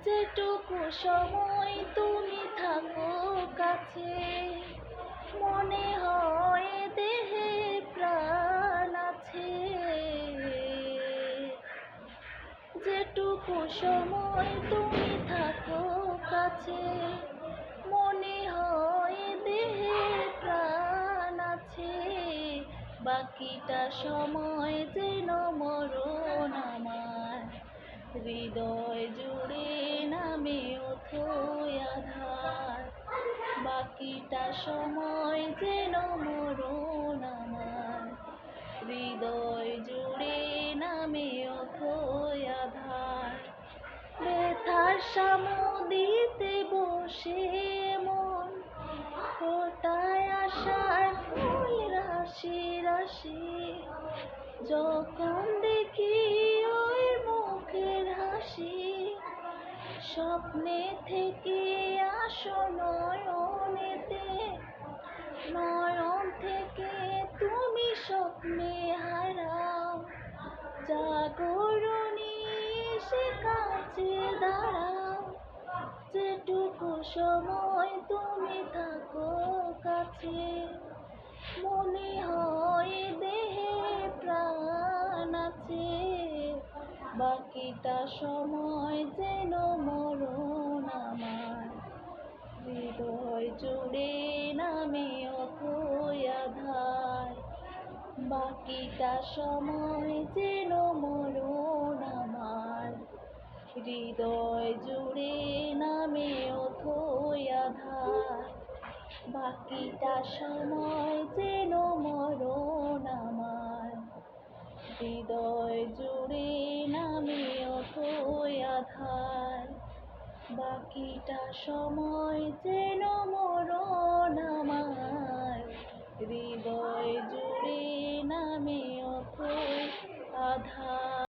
যেটুকু সময় তুমি থাকো কাছে, মনে হয় দেহে প্রাণ আছে। যেটুকু সময় তুমি থাকো কাছে, মনে হয় দেহে প্রাণ আছে। বাকিটা সময় যেন মরণ আমার, হৃদয় জুড়ে নামে অথই আঁধার। বাকিটা সময় যেন মরণ আমার, হৃদয় জুড়ে নামে অথই আঁধার। ব্যথার সামুদ্রিতে বসে মন ফোটায় আশার ফুল রাশি রাশি। যখন দেখি ওই মুখের হাসি, স্বপ্নে থেকে আসো নয়নেতে, নয়ন থেকে তুমি স্বপ্নে হারাও। জাগরণী এসে কাছে দাঁড়াও, যেটুকু সময় তুমি থাকো কাছে, মনে হয় দেহে প্রাণ আছে। বাকিটা সময় যেন মরণ আমার, হৃদয় জুড়ে নামে অথই আঁধার। বাকিটা সময় যেন মরণ আমার, হৃদয় জুড়ে নামে অথই আঁধার। বাকিটা সময় যেন মরণ আমার, হৃদয় জুড়ে নামে অথই আঁধার। বাকিটা সময় যেন মরণ